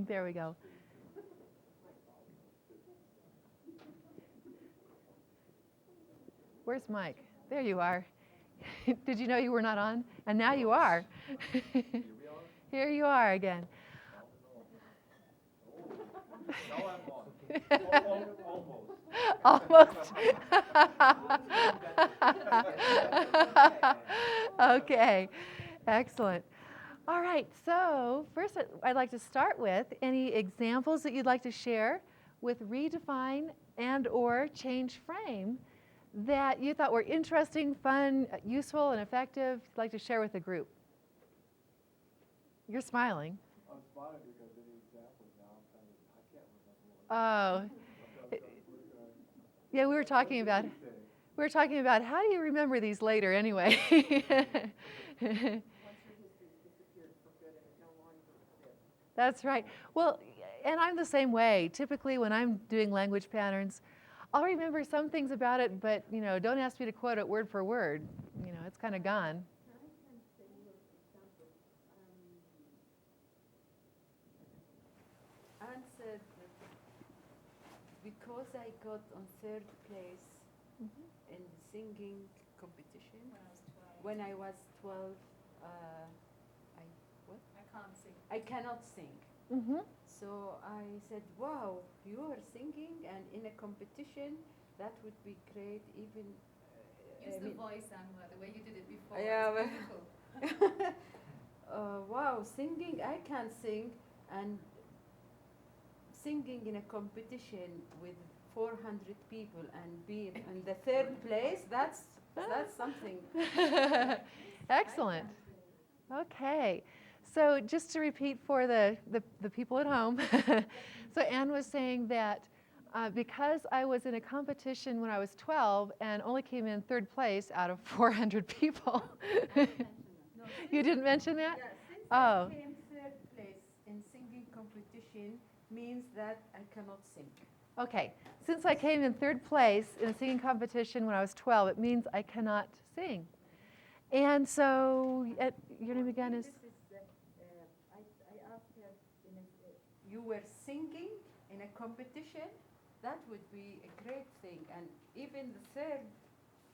There we go. Where's Mike? There you are. Did you know you were not on? And now you are. Here you are again. Almost. Okay, excellent. All right, so first I'd like to start with any examples that you'd like to share with redefine and or change frame that you thought were interesting, fun, useful, and effective, you'd like to share with the group. You're smiling. I'm smiling because any examples now, I can't remember. Oh, yeah, we were talking about how do you remember these later anyway? That's right. Well, and I'm the same way. Typically, when I'm doing language patterns, I'll remember some things about it, but don't ask me to quote it word for word. It's kind of gone. Anne said that because I got on 3rd place in the singing competition when I was 12, I cannot sing. Mm-hmm. So I said, wow, you are singing, and in a competition, that would be great. Even use the voice, Tamara, the way you did it before. Yeah, it's beautiful. wow, singing, I can sing, and singing in a competition with 400 people and be in the 3rd place, that's something. Excellent. Okay. So just to repeat for the people at home, so Anne was saying that because I was in a competition when I was 12 and only came in 3rd place out of 400 people. You didn't mention that? Yeah, since Oh. I came 3rd place in singing competition means that I cannot sing. Okay. Since I came in 3rd place in a singing competition when I was 12, it means I cannot sing. And so, your name again is? I asked her, you were singing in a competition, that would be a great thing. And even the 3rd,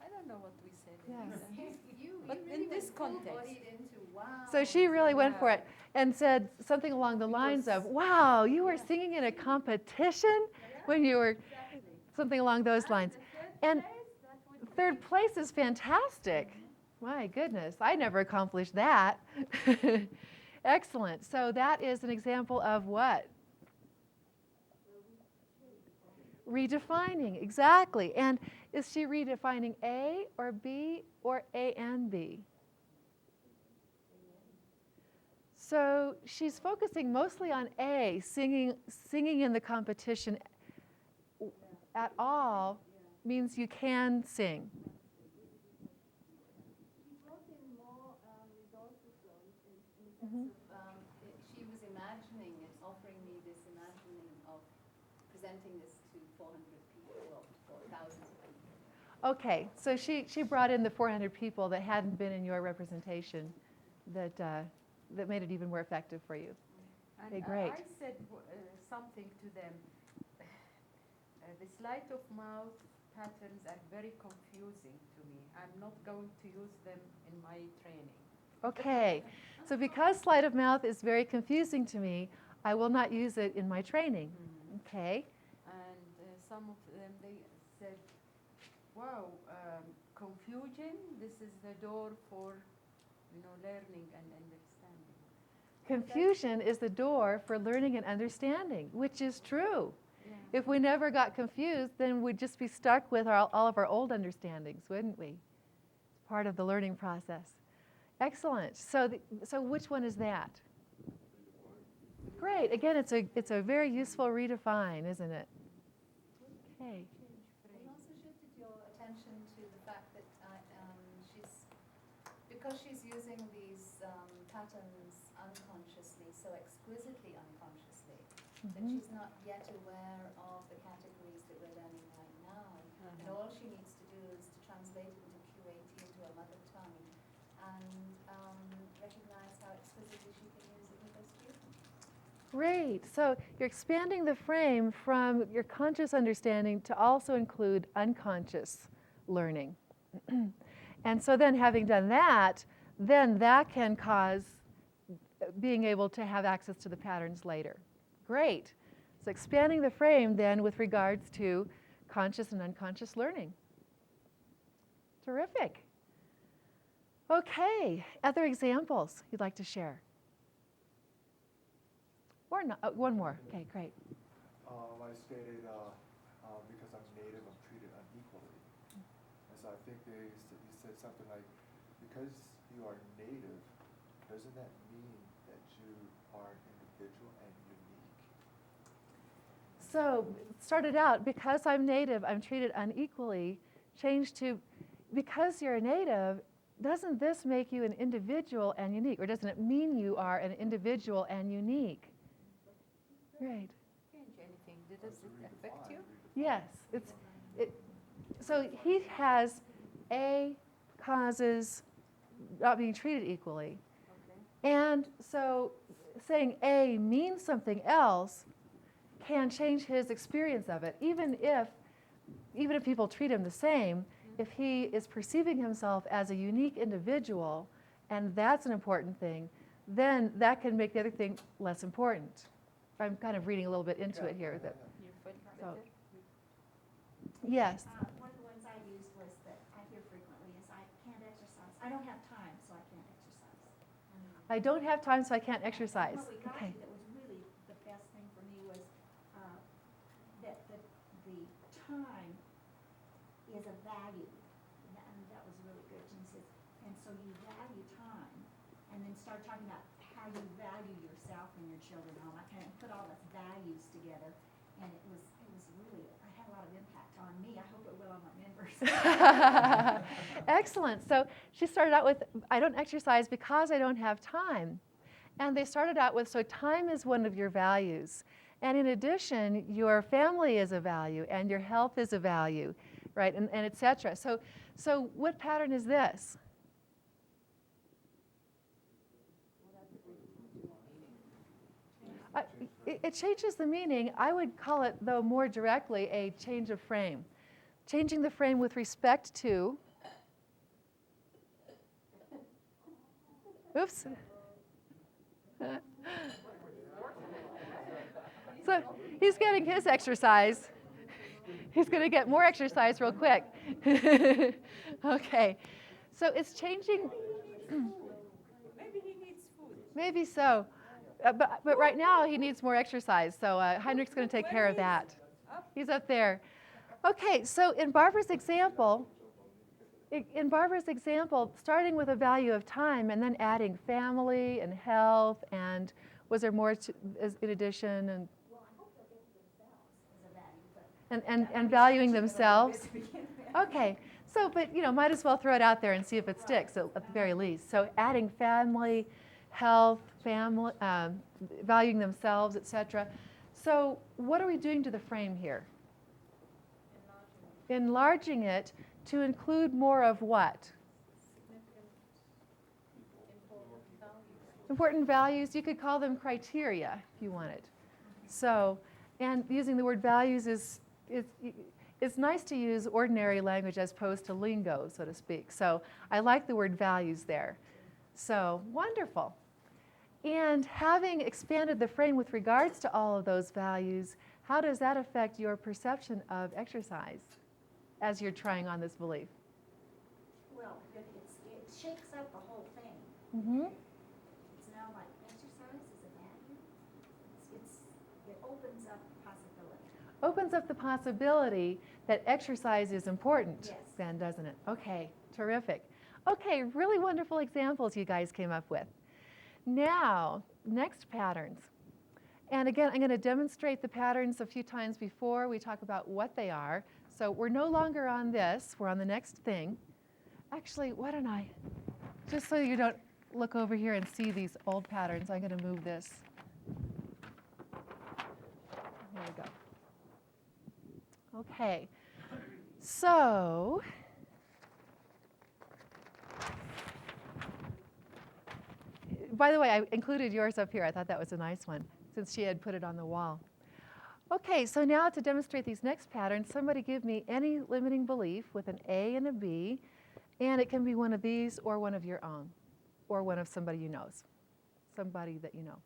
I don't know what we said. Yes. But really in this context. Wow. So she really went for it and said something along the lines of, wow, you were singing in a competition when you were, something along those lines. And 3rd place is fantastic. My goodness, I never accomplished that. Excellent. So that is an example of what? Redefining, exactly. And is she redefining A or B or A and B? So she's focusing mostly on A, singing in the competition at all means you can sing. She was imagining and offering me this imagining of presenting this to 400 people or 4,000 people. Okay, so she brought in the 400 people that hadn't been in your representation that made it even more effective for you. And Okay, great. I said something to them. The sleight of mouth patterns are very confusing to me. I'm not going to use them in my training. Okay, so because sleight of mouth is very confusing to me, I will not use it in my training. Okay. And some of them, they said, wow, confusion, this is the door for, learning and understanding. Confusion is the door for learning and understanding, which is true. Yeah. If we never got confused, then we'd just be stuck with all of our old understandings, wouldn't we? It's part of the learning process. Excellent. So which one is that? Great. Again, it's a very useful redefine, isn't it? Okay. We also shifted your attention to the fact that because she's using these patterns unconsciously, so exquisitely unconsciously, that she's not yet aware of the categories that we're learning right now. And all she needs to do is to translate it into QAT, into a mother tongue, and recognize how exquisitely she can use it with her students. Great. So you're expanding the frame from your conscious understanding to also include unconscious learning. And so then having done that, then that can cause being able to have access to the patterns later. Great. So expanding the frame then with regards to conscious and unconscious learning. Terrific. Okay, other examples you'd like to share? Or not, one more. Okay, great. I stated because I'm native, I'm treated unequally. And so I think you said something like, because you are native, doesn't that mean that you are an individual and unique? So it started out, because I'm native, I'm treated unequally, changed to, because you're a native, doesn't this make you an individual and unique? Or doesn't it mean you are an individual and unique? Right. Change anything. Does it affect you? Yes. So he has A causes not being treated equally. Okay. And so saying A means something else can change his experience of it. Even if people treat him the same, if he is perceiving himself as a unique individual, and that's an important thing, then that can make the other thing less important. I'm kind of reading a little bit into it here. That, You feel so, better? yes. One of the ones I used was that I hear frequently is I can't exercise. I don't have time, so I can't exercise. I don't have time, so I can't exercise. What we got Okay. to that was really the best thing for me was that the time is a value. And that was really good. And he says, and so you value time, and then start talking about how you value yourself and your children and all that kind of put all those values together. And it was really, I had a lot of impact on me. I hope it will on my members. Excellent. So she started out with, I don't exercise because I don't have time. And they started out with, so time is one of your values. And in addition, your family is a value and your health is a value, right? And et cetera. So what pattern is this? It changes the meaning. I would call it, though, more directly a change of frame. Changing the frame with respect to, oops. So he's getting his exercise. He's going to get more exercise real quick. Okay. So it's changing. Maybe he needs food. Maybe so. But right now he needs more exercise. So Heinrich's going to take care of that. He's up there. Okay, so in Barbara's example, starting with a value of time and then adding family and health, and was there more in addition? And Well, I hope they'll get themselves as a value, but and valuing themselves. Okay, so but might as well throw it out there and see if it sticks at the very least. So adding family, health, family, valuing themselves, etc. So what are we doing to the frame here? Enlarging it to include more of what? Important values. You could call them criteria if you wanted. So, and using the word values is it's nice to use ordinary language as opposed to lingo, so to speak. So I like the word values there. So wonderful. And having expanded the frame with regards to all of those values, how does that affect your perception of exercise as you're trying on this belief? well, it shakes up the whole thing. Mm-hmm. It's now like exercise is a value. It opens up possibility. Opens up the possibility that exercise is important, Yes. then, doesn't it? Okay, terrific. Okay, really wonderful examples you guys came up with. Now, next patterns. And again, I'm going to demonstrate the patterns a few times before we talk about what they are. So we're no longer on this, we're on the next thing. Actually, why don't I, just so you don't look over here and see these old patterns, I'm going to move this. There we go. Okay, so by the way, I included yours up here. I thought that was a nice one. since she had put it on the wall. Okay, so now to demonstrate these next patterns, somebody give me any limiting belief with an A and a B, and it can be one of these or one of your own, or one of somebody you know, somebody that you know.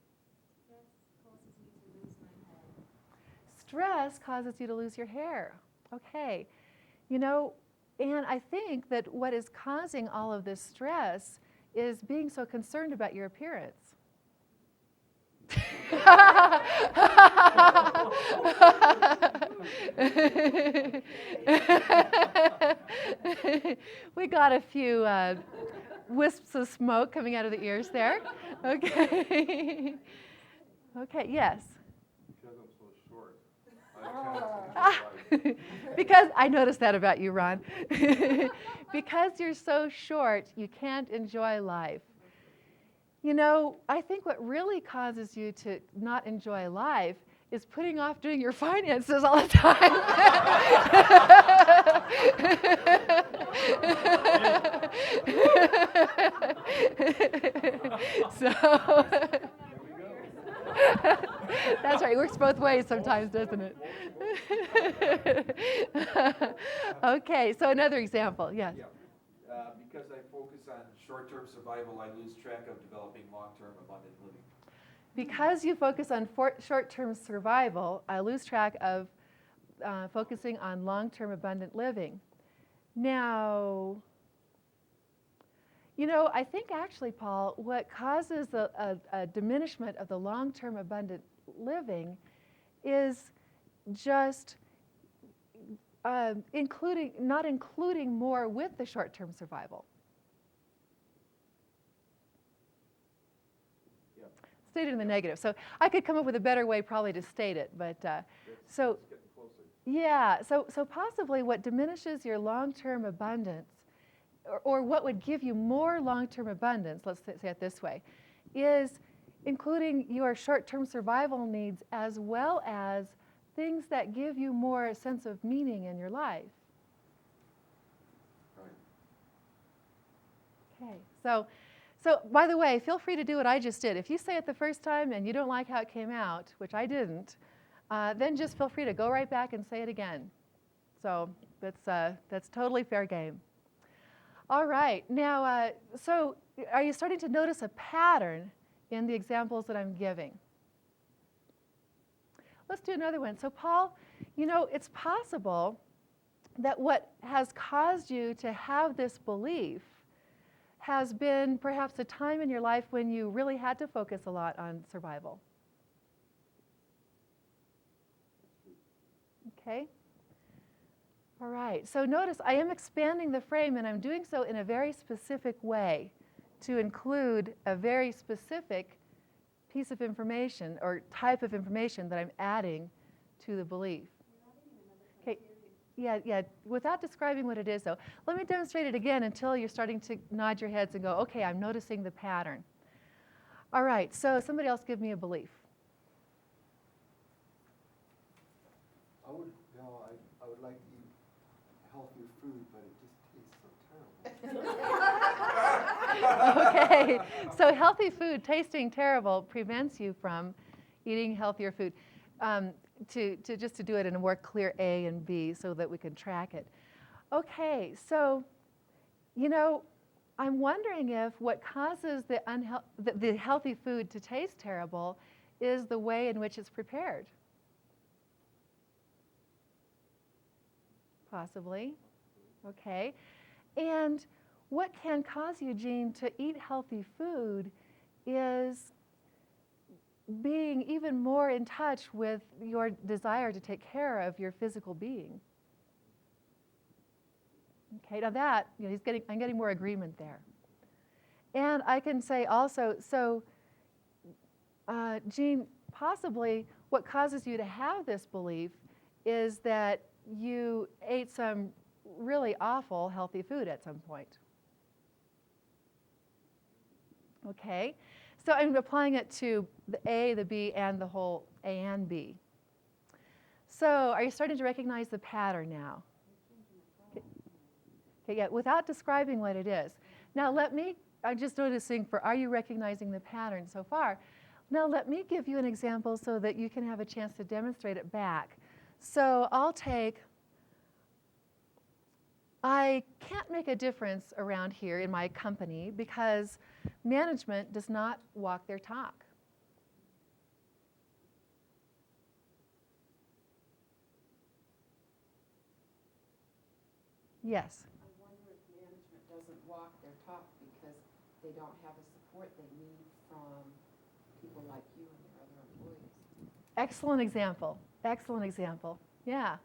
Stress causes you to lose your hair. Okay, you know, and I think that what is causing all of this stress is being so concerned about your appearance. We got a few wisps of smoke coming out of the ears there. Okay. Okay, yes. Because I'm so short, I can't. Because I noticed that about you, Ron. Because you're so short, you can't enjoy life. You know, I think what really causes you to not enjoy life is putting off doing your finances all the time. So that's right. It works both ways sometimes, doesn't it? Okay, so another example, yes. Yeah. Because I focus on short-term survival, I lose track of developing long-term abundant living. Because you focus on short-term survival, I lose track of focusing on long-term abundant living. Now, you know, I think actually, Paul, what causes a diminishment of the long-term abundant living is just not including more with the short-term survival. Yep. Stated in the negative. So I could come up with a better way probably to state it, but so It's getting closer. yeah, so possibly what diminishes your long-term abundance, or what would give you more long-term abundance, let's say it this way, is including your short-term survival needs as well as things that give you more sense of meaning in your life. Right. Okay, so by the way, feel free to do what I just did. If you say it the first time and you don't like how it came out, which I didn't, then just feel free to go right back and say it again. So that's totally fair game. All right, now, so are you starting to notice a pattern in the examples that I'm giving? Let's do another one. So Paul, you know, it's possible that what has caused you to have this belief has been perhaps a time in your life when you really had to focus a lot on survival. Okay? All right, so notice I am expanding the frame, and I'm doing so in a very specific way to include a very specific piece of information or type of information that I'm adding to the belief. Okay, yeah, without describing what it is though, let me demonstrate it again until you're starting to nod your heads and go, okay, I'm noticing the pattern. All right, so somebody else give me a belief. I would like to eat healthier food, but it just tastes so terrible. Okay, so healthy food tasting terrible prevents you from eating healthier food. Just to do it in a more clear A and B so that we can track it. Okay, so, you know, I'm wondering if what causes the healthy food to taste terrible is the way in which it's prepared. Possibly. Okay. And what can cause you, Jean, to eat healthy food is being even more in touch with your desire to take care of your physical being. Okay, now that, you know, I'm getting more agreement there. And I can say also, so Jean, possibly what causes you to have this belief is that you ate some really awful healthy food at some point. Okay, so I'm applying it to the A, the B, and the whole A and B. So are you starting to recognize the pattern now? Okay, yeah, without describing what it is. Now I'm just noticing are you recognizing the pattern so far? Now let me give you an example so that you can have a chance to demonstrate it back. So I'll take, I can't make a difference around here in my company because management does not walk their talk. Yes. I wonder if management doesn't walk their talk because they don't have the support they need from people like you and their other employees. Excellent example. Excellent example. Yeah.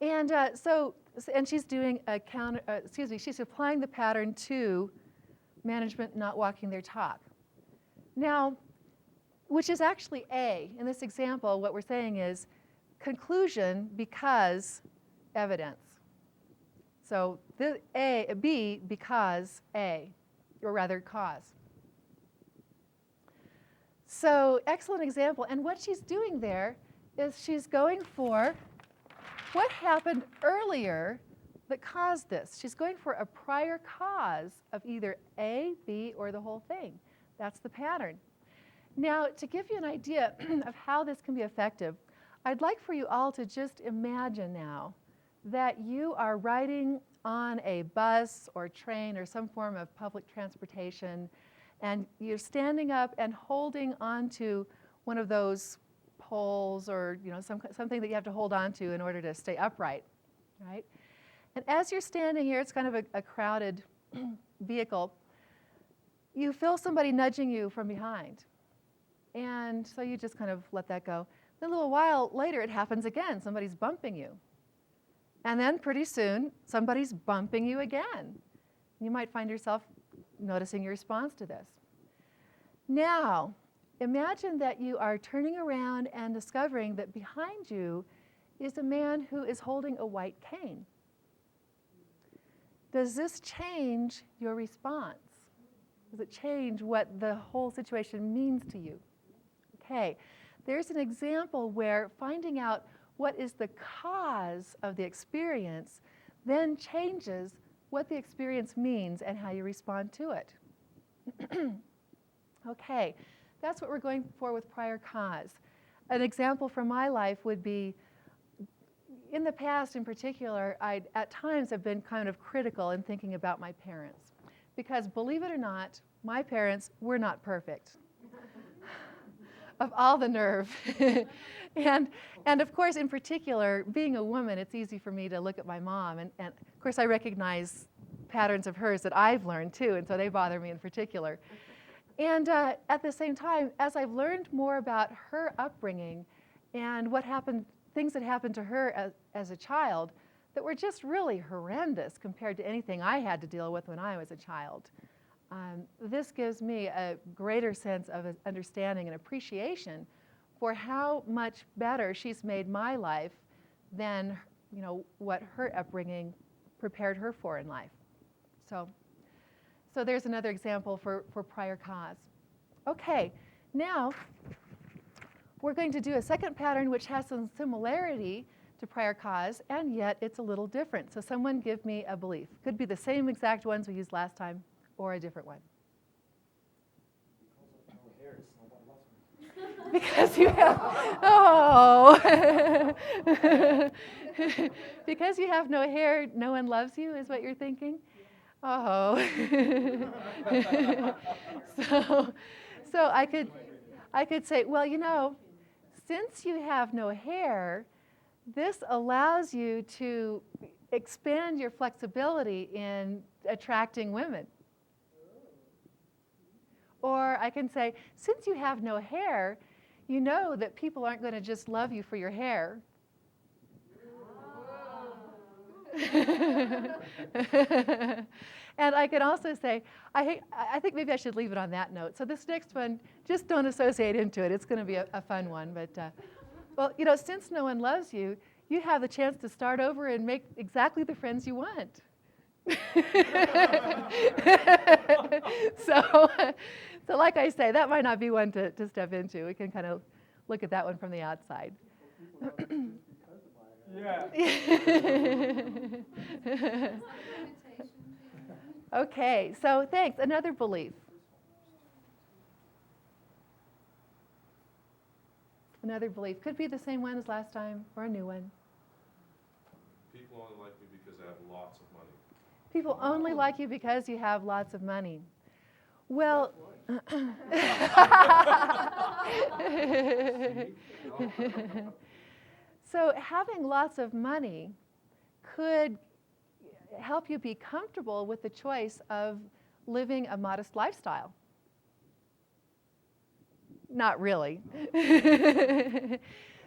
And and she's doing a she's applying the pattern to management not walking their talk. Now, which is actually A. In this example, what we're saying is conclusion because evidence. So B because A, or rather cause. So excellent example. And what she's doing there is she's going for what happened earlier that caused this. She's going for a prior cause of either A, B, or the whole thing. That's the pattern. Now, to give you an idea of how this can be effective, I'd like for you all to just imagine now that you are riding on a bus or train or some form of public transportation, and you're standing up and holding onto one of those poles or something that you have to hold onto in order to stay upright, right? And as you're standing here, it's kind of a crowded vehicle, you feel somebody nudging you from behind. And so you just kind of let that go. Then a little while later, it happens again. Somebody's bumping you. And then pretty soon, somebody's bumping you again. You might find yourself noticing your response to this. Now, imagine that you are turning around and discovering that behind you is a man who is holding a white cane. Does this change your response? Does it change what the whole situation means to you? Okay, there's an example where finding out what is the cause of the experience then changes what the experience means and how you respond to it. Okay, that's what we're going for with prior cause. An example from my life would be, in the past in particular, I at times have been kind of critical in thinking about my parents. Because believe it or not, my parents were not perfect. Of all the nerve. And of course, in particular, being a woman, it's easy for me to look at my mom. And of course, I recognize patterns of hers that I've learned too, and so they bother me in particular. And at the same time, as I've learned more about her upbringing and what happened, things that happened to her as a child that were just really horrendous compared to anything I had to deal with when I was a child. This gives me a greater sense of understanding and appreciation for how much better she's made my life than what her upbringing prepared her for in life. So there's another example for prior cause. Okay, now we're going to do a second pattern which has some similarity to prior cause, and yet it's a little different. So someone give me a belief. Could be the same exact ones we used last time, or a different one. Because you have, because you have no hair, no one loves you, is what you're thinking? Oh. So I could say, well, since you have no hair, this allows you to expand your flexibility in attracting women. Or I can say, since you have no hair, you know that people aren't going to just love you for your hair. And I can also say, I think maybe I should leave it on that note. So this next one, just don't associate into it. It's going to be a fun one. But, since no one loves you, you have the chance to start over and make exactly the friends you want. So like I say, that might not be one to step into. We can kind of look at that one from the outside. Yeah. Okay, so thanks. Another belief. Another belief. Could be the same one as last time or a new one. People only like me because I have lots of money. People only like you because you have lots of money. Well, so having lots of money could help you be comfortable with the choice of living a modest lifestyle. Not really.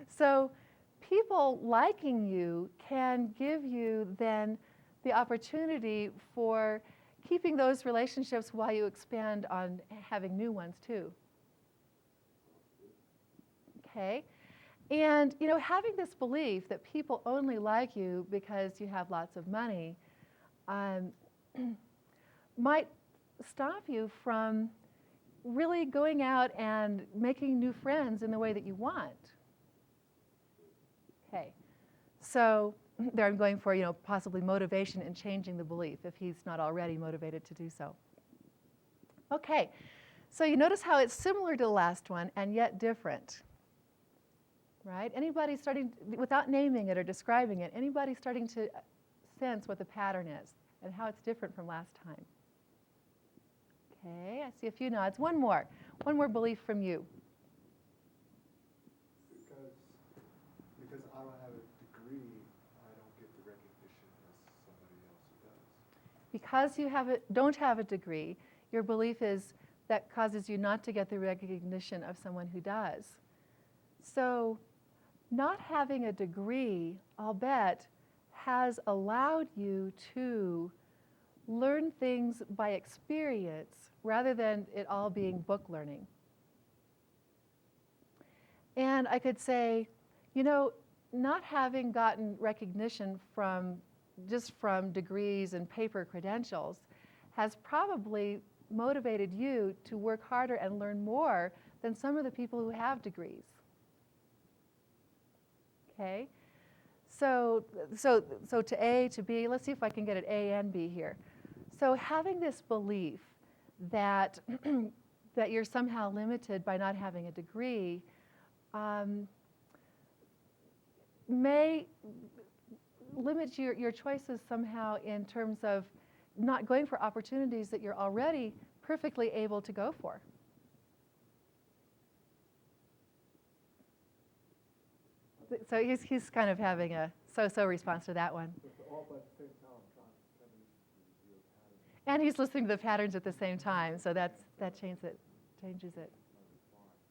So people liking you can give you then the opportunity for keeping those relationships while you expand on having new ones too. Okay? And having this belief that people only like you because you have lots of money might stop you from really going out and making new friends in the way that you want. Okay, so there I'm going for, possibly motivation in changing the belief if he's not already motivated to do so. Okay, so you notice how it's similar to the last one and yet different, right? Anybody starting, without naming it or describing it, anybody starting to sense what the pattern is and how it's different from last time? Okay, I see a few nods. One more belief from you. Because I don't have a degree, I don't get the recognition as somebody else who does. Because you don't have a degree, your belief is that causes you not to get the recognition of someone who does. So not having a degree, I'll bet, has allowed you to learn things by experience rather than it all being book learning. And I could say, not having gotten recognition just from degrees and paper credentials has probably motivated you to work harder and learn more than some of the people who have degrees. Okay? So to A, to B, let's see if I can get an A and B here. So having this belief that, that you're somehow limited by not having a degree may limit your choices somehow in terms of not going for opportunities that you're already perfectly able to go for. So he's kind of having a so-so response to that one. And he's listening to the patterns at the same time, so that changes it.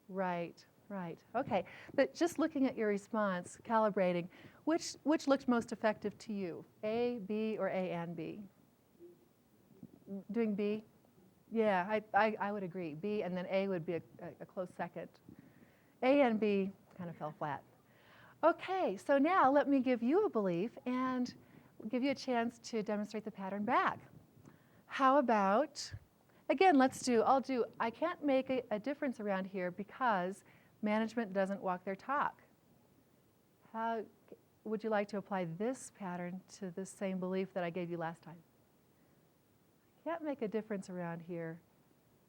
Right. Okay. But just looking at your response, calibrating, which looked most effective to you? A, B, or A and B? Doing B? Yeah, I would agree. B and then A would be a close second. A and B kind of fell flat. Okay, so now let me give you a belief and give you a chance to demonstrate the pattern back. How about, again, I can't make a difference around here because management doesn't walk their talk. How would you like to apply this pattern to this same belief that I gave you last time? I can't make a difference around here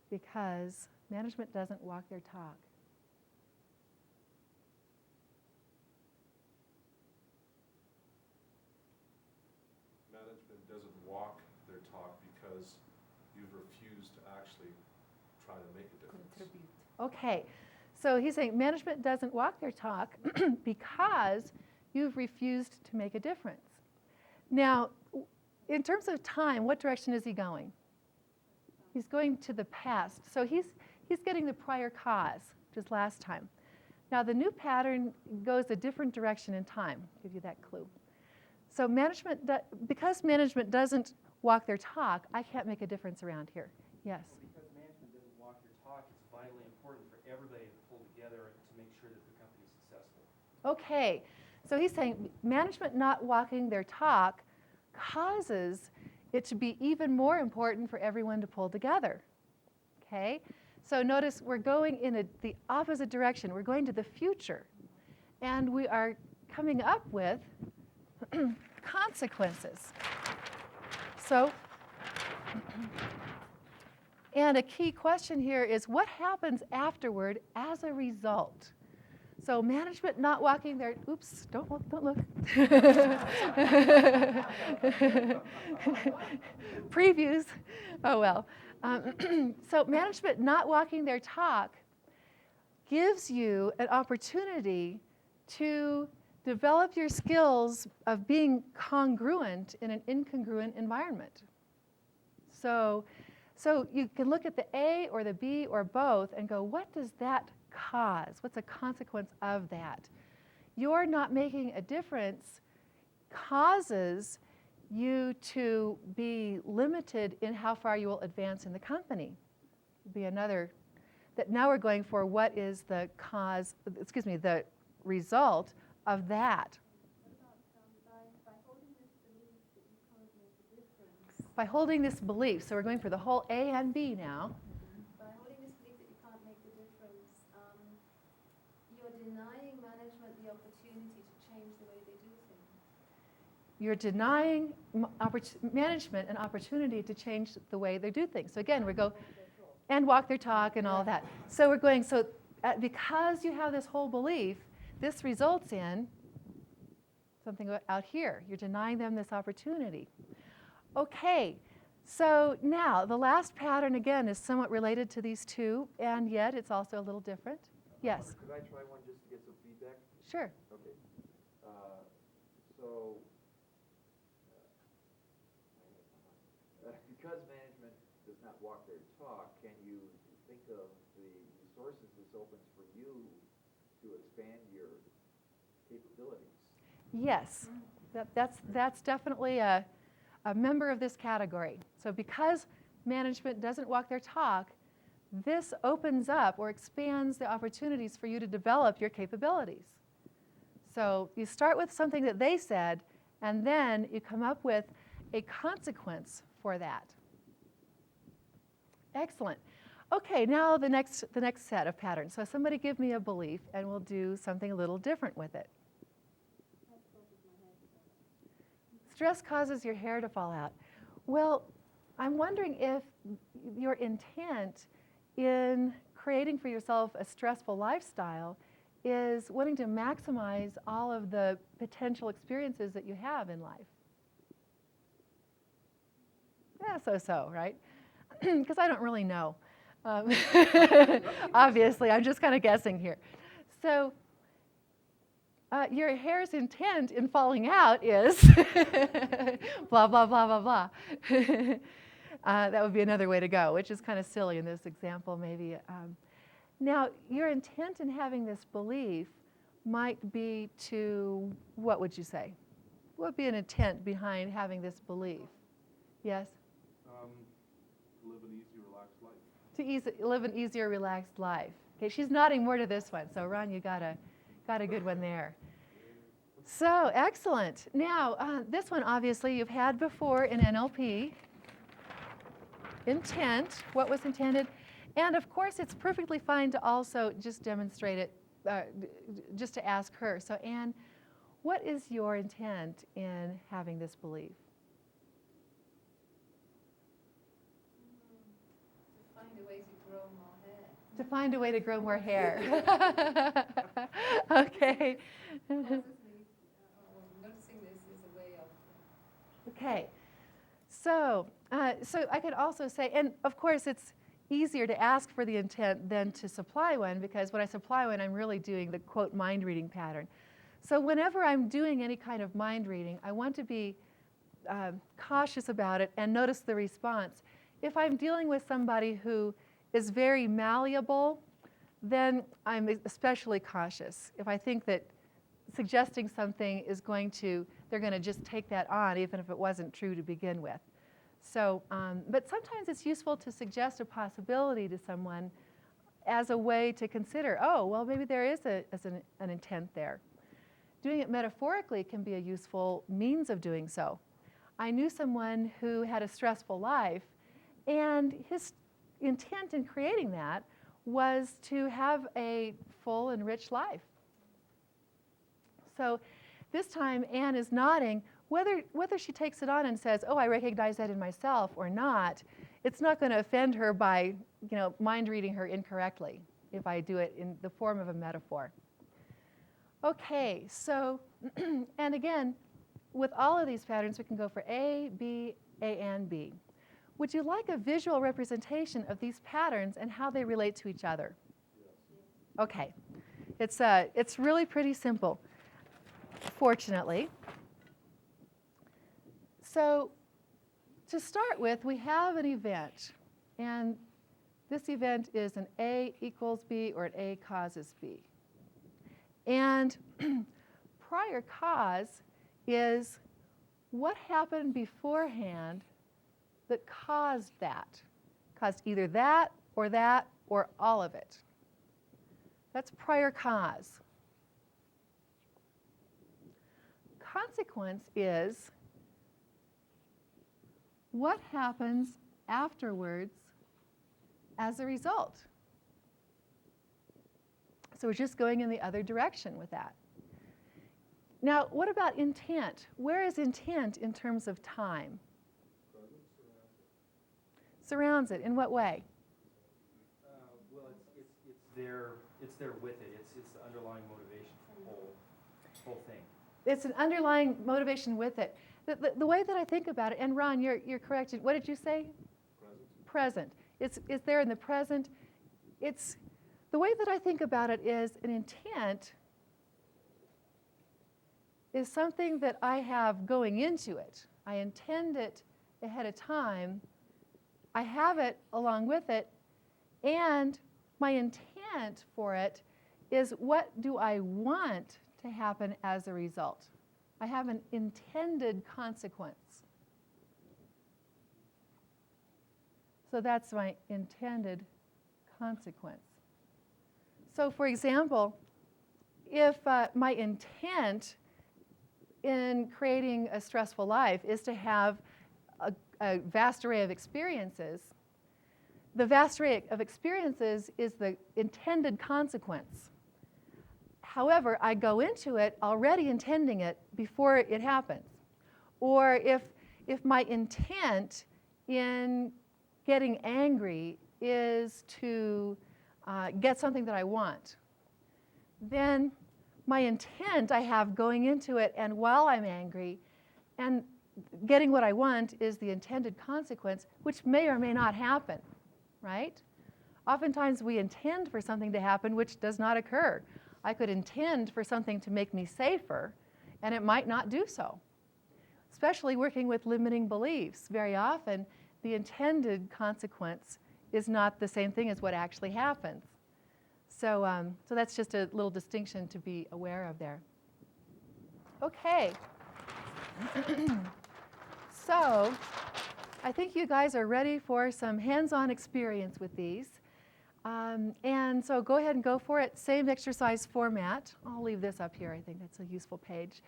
because management doesn't walk their talk. Management doesn't walk their talk because you've refused to actually try to make a difference. Contribute. Okay, so he's saying management doesn't walk their talk because you've refused to make a difference. Now, in terms of time, what direction is he going? He's going to the past. So he's getting the prior cause, just last time. Now, the new pattern goes a different direction in time. I'll give you that clue. So because management doesn't walk their talk, I can't make a difference around here. Yes? Because management doesn't walk their talk, it's vitally important for everybody to pull together to make sure that the company is successful. Okay, so he's saying management not walking their talk causes it to be even more important for everyone to pull together. Okay, so notice we're going in the opposite direction. We're going to the future, and we are coming up with consequences. So, and a key question here is what happens afterward as a result? So management not walking their, oops, don't look. Previews, oh well. So management not walking their talk gives you an opportunity to develop your skills of being congruent in an incongruent environment. So you can look at the A or the B or both and go, what does that cause? What's a consequence of that? Your not making a difference causes you to be limited in how far you will advance in the company. Would be another, that now we're going for what is the cause, the result of that. By holding this belief, so we're going for the whole A and B now. By holding this belief that you can't make the difference, you're denying management the opportunity to change the way they do things. You're denying management an opportunity to change the way they do things. So again, we go and walk their talk and all that. So we're going, because you have this whole belief, this results in something out here. You're denying them this opportunity. Okay, so now the last pattern again is somewhat related to these two, and yet it's also a little different. Yes? Could I try one just to get some feedback? Sure. Okay. So, because management does not walk their talk, can you think of the resources this opens for you to expand your capabilities? Yes, that's definitely a member of this category. So because management doesn't walk their talk, this opens up or expands the opportunities for you to develop your capabilities. So you start with something that they said, and then you come up with a consequence for that. Excellent. Okay, now the next set of patterns. So somebody give me a belief, and we'll do something a little different with it. Stress causes your hair to fall out. Well, I'm wondering if your intent in creating for yourself a stressful lifestyle is wanting to maximize all of the potential experiences that you have in life. Yeah, so, right? Because I don't really know. Obviously, I'm just kind of guessing here. So your hair's intent in falling out is blah, blah, blah, blah, blah. That would be another way to go, which is kind of silly in this example, maybe. Now, your intent in having this belief might be to, what would you say? What would be an intent behind having this belief? Yes? Live an easy, relaxed life. To live an easier, relaxed life. Okay, she's nodding more to this one. So, Ron, you got a good one there. So, excellent. Now, this one, obviously, you've had before in NLP. Intent, what was intended. And, of course, it's perfectly fine to also just demonstrate it, just to ask her. So, Anne, what is your intent in having this belief? To find a way to grow more hair. Okay. Noticing this is a way of. Okay. So I could also say, and of course it's easier to ask for the intent than to supply one, because when I supply one, I'm really doing the quote mind reading pattern. So whenever I'm doing any kind of mind reading, I want to be cautious about it and notice the response. If I'm dealing with somebody who is very malleable, then I'm especially cautious. If I think that suggesting something is they're going to just take that on, even if it wasn't true to begin with. So, but sometimes it's useful to suggest a possibility to someone as a way to consider, oh, well, maybe there is an intent there. Doing it metaphorically can be a useful means of doing so. I knew someone who had a stressful life, and his intent in creating that was to have a full and rich life. So this time Anne is nodding. Whether she takes it on and says, oh, I recognize that in myself or not, it's not going to offend her by mind reading her incorrectly if I do it in the form of a metaphor. Okay, so, and again, with all of these patterns, we can go for A, B, A, and B. Would you like a visual representation of these patterns and how they relate to each other? Okay, it's really pretty simple, fortunately. So to start with, we have an event, and this event is an A equals B or an A causes B. And prior cause is what happened beforehand that caused that, caused either that or all of it. That's prior cause. Consequence is what happens afterwards as a result. So we're just going in the other direction with that. Now, what about intent? Where is intent in terms of time? Surrounds it. In what way? Well, it's there with it. It's the underlying motivation for the whole thing. It's an underlying motivation with it. The way that I think about it, and Ron, you're correct. What did you say? Present. It's there in the present. It's the way that I think about it is an intent is something that I have going into it. I intend it ahead of time. I have it along with it, and my intent for it is what do I want to happen as a result. I have an intended consequence. So that's my intended consequence. So for example, if my intent in creating a stressful life is to have a vast array of experiences, the vast array of experiences is the intended consequence. However, I go into it already intending it before it happens. Or if my intent in getting angry is to get something that I want, then my intent I have going into it and while I'm angry and getting what I want is the intended consequence, which may or may not happen, right? Oftentimes we intend for something to happen which does not occur. I could intend for something to make me safer, and it might not do so. Especially working with limiting beliefs. Very often, the intended consequence is not the same thing as what actually happens. So that's just a little distinction to be aware of there. Okay. So I think you guys are ready for some hands-on experience with these. And so go ahead and go for it. Same exercise format. I'll leave this up here. I think that's a useful page.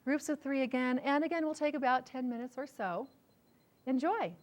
Groups of 3 again. And again, we'll take about 10 minutes or so. Enjoy.